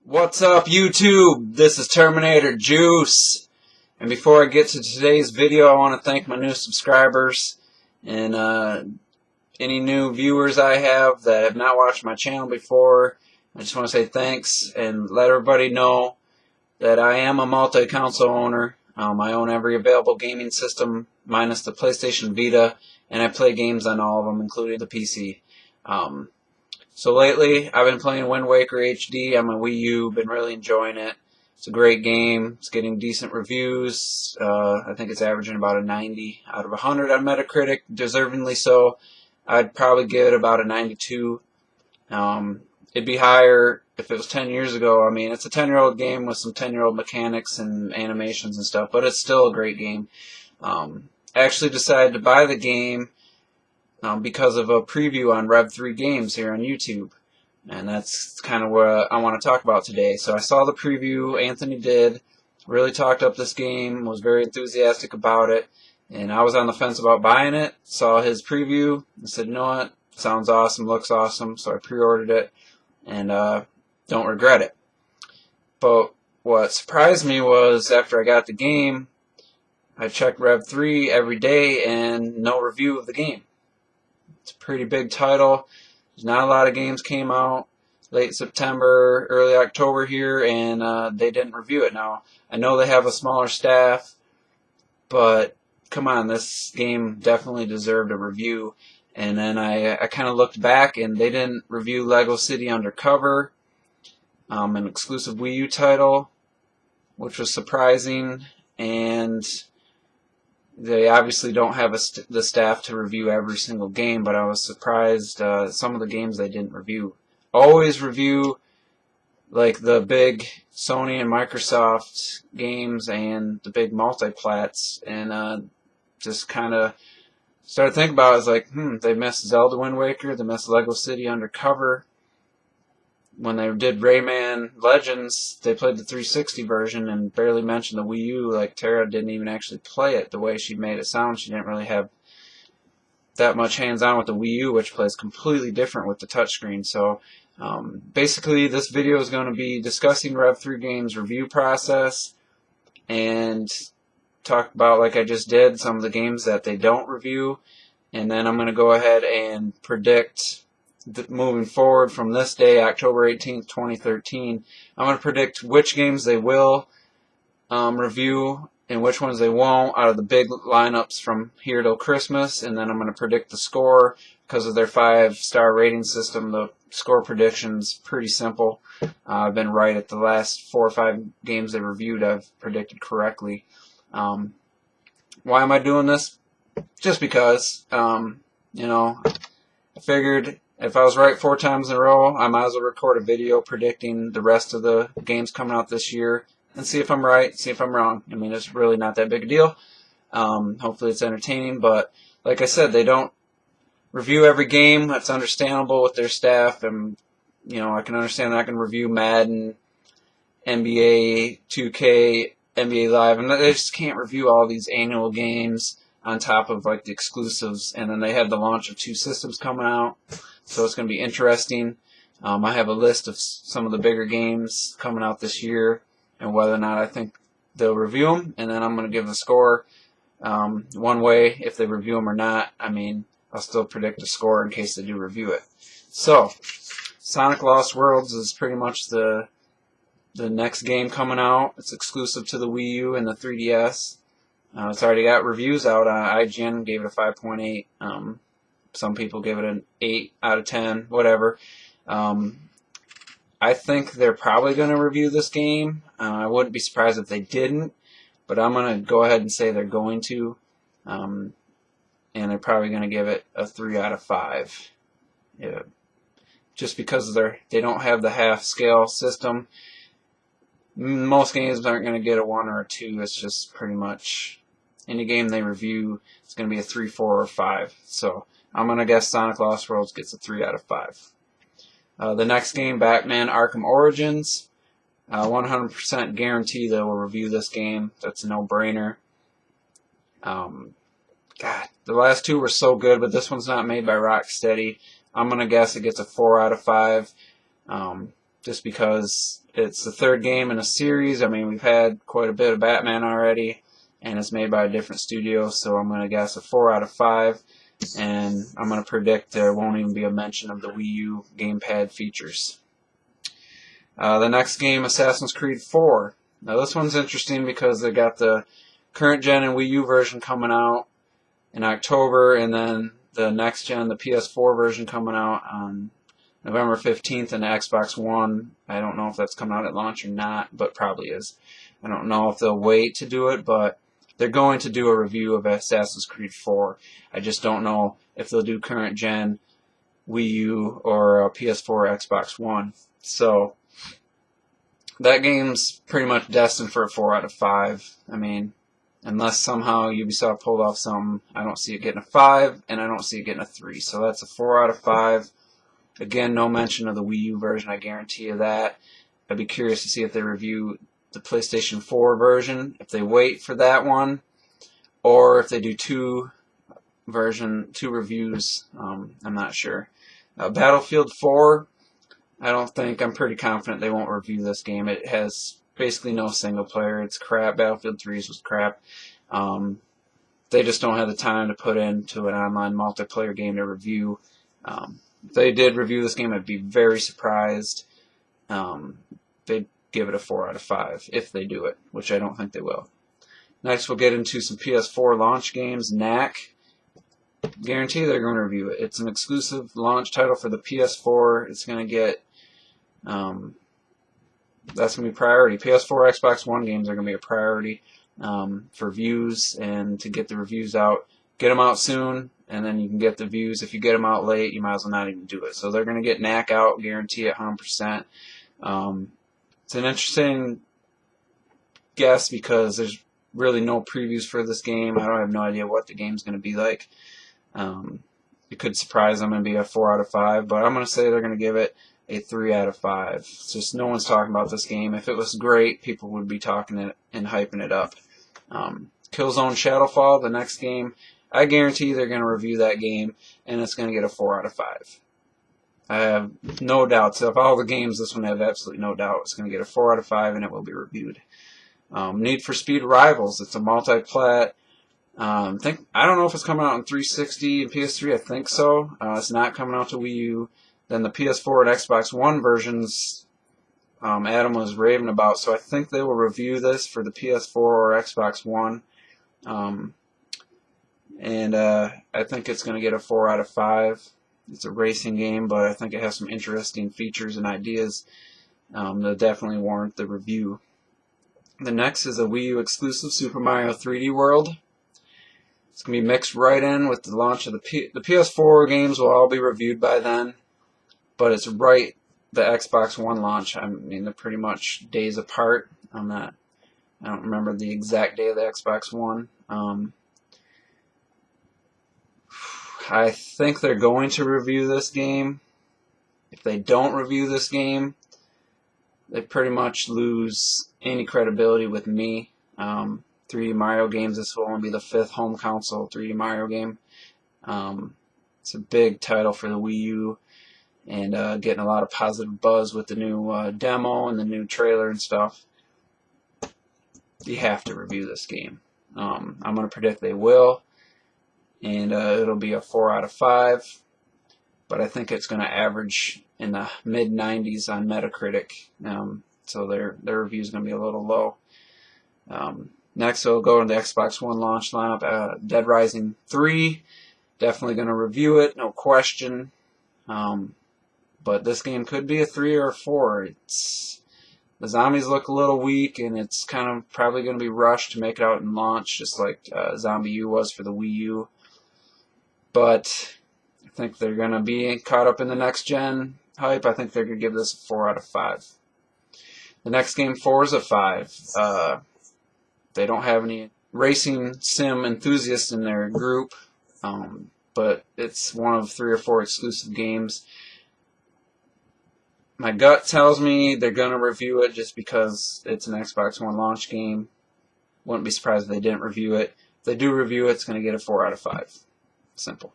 What's up, YouTube? This is Terminator Juice. And before I get to today's video, I want to thank my new subscribers and any new viewers I have that have not watched my channel before. I just want to say thanks and let everybody know that I am a multi-console owner. I own every available gaming system minus the PlayStation Vita, and I play games on all of them, including the PC. So lately, I've been playing Wind Waker HD on my Wii U, been really enjoying it. It's a great game. It's getting decent reviews. I think it's averaging about a 90 out of 100 on Metacritic, deservingly so. I'd probably give it about a 92. It'd be higher if it was 10 years ago. I mean, it's a 10-year-old game with some 10-year-old mechanics and animations and stuff, but it's still a great game. I actually decided to buy the game because of a preview on Rev3 Games here on YouTube. And that's kind of what I want to talk about today. So I saw the preview Anthony did, really talked up this game, was very enthusiastic about it, and I was on the fence about buying it. Saw his preview and said, you know what, sounds awesome, looks awesome, so I pre-ordered it, and don't regret it. But what surprised me was after I got the game, I checked Rev3 every day and no review of the game. It's a pretty big title. There's not a lot of games came out late September, early October here, and they didn't review it. Now, I know they have a smaller staff, but come on, this game definitely deserved a review. And then I kind of looked back, and they didn't review Lego City Undercover, an exclusive Wii U title, which was surprising, and they obviously don't have the staff to review every single game, but I was surprised some of the games they didn't review. Always review like the big Sony and Microsoft games and the big multi-plats, and just kind of started thinking about it. I was like, they missed Zelda Wind Waker, they missed Lego City Undercover. When they did Rayman Legends, they played the 360 version and barely mentioned the Wii U. Like, Tara didn't even actually play it the way she made it sound. She didn't really have that much hands-on with the Wii U, which plays completely different with the touchscreen. So, basically, this video is going to be discussing Rev3 Games' review process and talk about, like I just did, some of the games that they don't review. And then I'm going to go ahead and predict moving forward from this day, October 18th, 2013, I'm going to predict which games they will review and which ones they won't out of the big lineups from here till Christmas, and then I'm going to predict the score because of their 5-star rating system. The score prediction's pretty simple. I've been right at the last 4 or 5 games they reviewed. I've predicted correctly. Why am I doing this? Just because, you know, I figured if I was right 4 times in a row, I might as well record a video predicting the rest of the games coming out this year and see if I'm right, see if I'm wrong. I mean, it's really not that big a deal. Hopefully it's entertaining, but like I said, they don't review every game. That's understandable with their staff, and you know, I can understand that I can review Madden, NBA 2K, NBA Live, and they just can't review all these annual games on top of like the exclusives. And then they have the launch of 2 systems coming out, so it's going to be interesting. I have a list of some of the bigger games coming out this year and whether or not I think they'll review them, and then I'm going to give the score one way if they review them or not. I mean, I'll still predict a score in case they do review it. So, Sonic Lost Worlds is pretty much the next game coming out. It's exclusive to the Wii U and the 3DS. It's already got reviews out. IGN gave it a 5.8. Some people give it an 8 out of 10, whatever. I think they're probably going to review this game. I wouldn't be surprised if they didn't, but I'm going to go ahead and say they're going to. And they're probably going to give it a 3 out of 5. Yeah. Just because they don't have the half-scale system. Most games aren't going to get a 1 or a 2. It's just pretty much any game they review, it's going to be a 3, 4, or 5. So I'm going to guess Sonic Lost Worlds gets a 3 out of 5. The next game, Batman Arkham Origins, 100% guarantee they will review this game. That's a no-brainer. God, the last 2 were so good, but this one's not made by Rocksteady. I'm going to guess it gets a 4 out of 5. just because it's the third game in a series. I mean, we've had quite a bit of Batman already, and it's made by a different studio, so I'm going to guess a 4 out of 5, and I'm going to predict there won't even be a mention of the Wii U gamepad features. The next game, Assassin's Creed 4. Now this one's interesting because they got the current gen and Wii U version coming out in October, and then the next gen, the PS4 version, coming out on November 15th, and the Xbox One. I don't know if that's coming out at launch or not, but probably is. I don't know if they'll wait to do it, but they're going to do a review of Assassin's Creed 4. I just don't know if they'll do current gen Wii U or PS4 or Xbox One. So that game's pretty much destined for a 4 out of 5. I mean, unless somehow Ubisoft pulled off something, I don't see it getting a 5, and I don't see it getting a 3. So that's a 4 out of 5. Again, no mention of the Wii U version, I guarantee you that. I'd be curious to see if they review the PlayStation 4 version, if they wait for that one, or if they do two reviews. I'm not sure. Battlefield 4, I'm pretty confident they won't review this game. It has basically no single player. It's crap. Battlefield 3's was crap. They just don't have the time to put into an online multiplayer game to review. If they did review this game, I'd be very surprised. They'd give it a 4 out of 5 if they do it, which I don't think they will. Next, we'll get into some PS4 launch games. Knack. Guarantee they're going to review it. It's an exclusive launch title for the PS4. It's going to get... that's going to be priority. PS4, Xbox One games are going to be a priority for views, and to get the reviews out. Get them out soon, and then you can get the views. If you get them out late, you might as well not even do it. So they're going to get Knack out, guarantee it 100%. It's an interesting guess because there's really no previews for this game. I have no idea what the game's going to be like. It could surprise them and be a 4 out of 5, but I'm going to say they're going to give it a 3 out of 5. It's just no one's talking about this game. If it was great, people would be talking it and hyping it up. Killzone Shadowfall, the next game, I guarantee they're going to review that game, and it's going to get a 4 out of 5. I have no doubts. Of all the games, this one I have absolutely no doubt it's going to get a 4 out of 5, and it will be reviewed. Need for Speed Rivals. It's a multi-plat. I don't know if it's coming out on 360 and PS3. I think so. It's not coming out to Wii U. Then the PS4 and Xbox One versions, Adam was raving about. So I think they will review this for the PS4 or Xbox One. I think it's going to get a 4 out of 5. It's a racing game, but I think it has some interesting features and ideas that definitely warrant the review. The next is a Wii U exclusive, Super Mario 3D World. It's going to be mixed right in with the launch of the PS4 games will all be reviewed by then, but it's right the Xbox One launch. I mean, they're pretty much days apart on that. I don't remember the exact day of the Xbox One. I think they're going to review this game. If they don't review this game, they pretty much lose any credibility with me. 3D Mario games, this will only be the 5th home console 3D Mario game. It's a big title for the Wii U, and getting a lot of positive buzz with the new demo and the new trailer and stuff. You have to review this game. I'm going to predict they will, and it'll be a 4 out of 5, but I think it's going to average in the mid-90s on Metacritic, so their review is going to be a little low. Next, we'll go to the Xbox One launch lineup. Dead Rising 3, definitely going to review it, no question. But this game could be a 3 or a 4. The zombies look a little weak, and it's kind of probably going to be rushed to make it out in launch, just like Zombie U was for the Wii U. But I think they're going to be caught up in the next gen hype. I think they're going to give this a 4 out of 5. The next game, Forza 5. They don't have any racing sim enthusiasts in their group, but it's one of 3 or 4 exclusive games. My gut tells me they're going to review it just because it's an Xbox One launch game. Wouldn't be surprised if they didn't review it. If they do review it, it's going to get a 4 out of 5. Simple.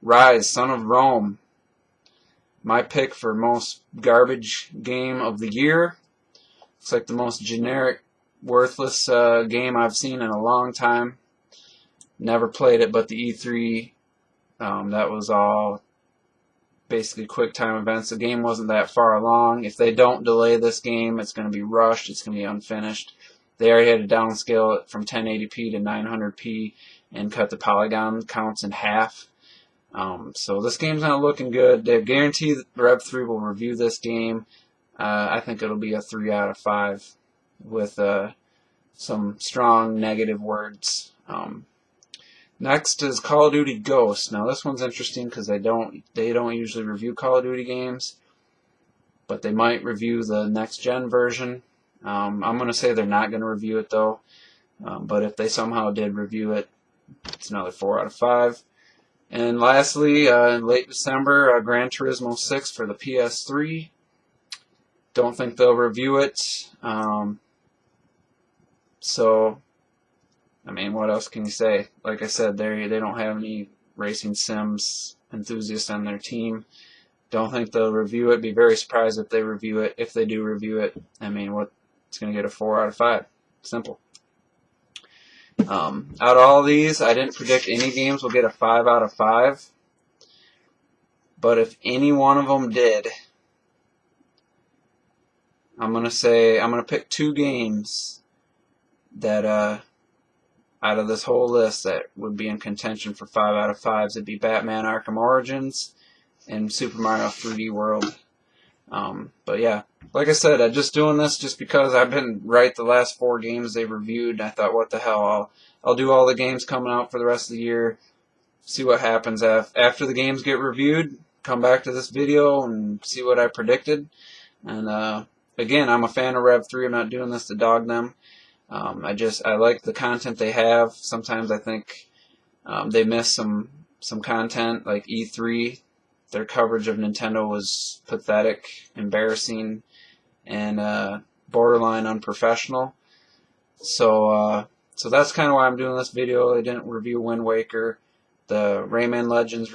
Rise, Son of Rome. my pick for most garbage game of the year. It's like the most generic, worthless game I've seen in a long time. Never played it, but the E3, that was all basically quick time events. The game wasn't that far along. If they don't delay this game, it's going to be rushed. It's going to be unfinished. They already had to downscale it from 1080p to 900p and cut the polygon counts in half. So this game's not looking good. They guarantee that Rev3 will review this game. I think it'll be a 3 out of 5 with some strong negative words. Next is Call of Duty Ghosts. Now this one's interesting because they don't usually review Call of Duty games, but they might review the next gen version. I'm going to say they're not going to review it though, but if they somehow did review it, it's another 4 out of 5. And lastly, in late December, Gran Turismo 6 for the PS3. Don't think they'll review it. So, I mean, what else can you say? Like I said, they don't have any racing sims enthusiasts on their team. Don't think they'll review it. Be very surprised if they review it. If they do review it, I mean, it's going to get a 4 out of 5. Simple. Out of all these, I didn't predict any games will get a 5 out of 5. But if any one of them did, I'm going to pick 2 games that out of this whole list that would be in contention for 5 out of 5s. It'd be Batman Arkham Origins and Super Mario 3D World. But yeah, like I said, I'm just doing this just because I've been right the last 4 games they reviewed. I thought, what the hell, I'll do all the games coming out for the rest of the year, see what happens after the games get reviewed, come back to this video and see what I predicted. And again, I'm a fan of Rev3. I'm not doing this to dog them. I like the content they have. Sometimes I think they miss some content, like E3. Their coverage of Nintendo was pathetic, embarrassing, and borderline unprofessional. So that's kind of why I'm doing this video. I didn't review Wind Waker. The Rayman Legends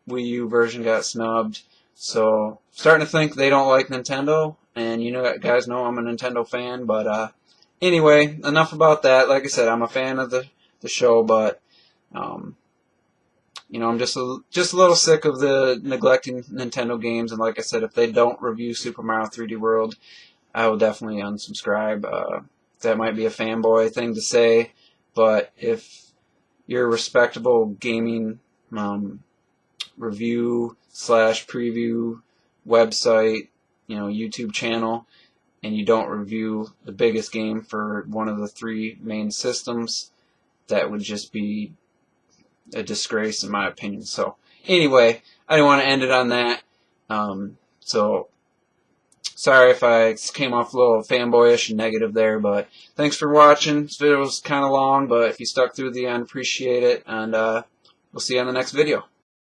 Wii U version got snubbed. So starting to think they don't like Nintendo. And you guys know I'm a Nintendo fan. But anyway, enough about that. Like I said, I'm a fan of the show, but I'm just a little sick of the neglecting Nintendo games, and like I said, if they don't review Super Mario 3D World, I will definitely unsubscribe. That might be a fanboy thing to say, but if you're a respectable gaming review / preview website, YouTube channel, and you don't review the biggest game for one of the 3 main systems, that would just be a disgrace in my opinion. So anyway, I didn't want to end it on that. So sorry if I came off a little fanboyish and negative there, but thanks for watching. This video was kind of long, but if you stuck through the end, appreciate it, and we'll see you on the next video.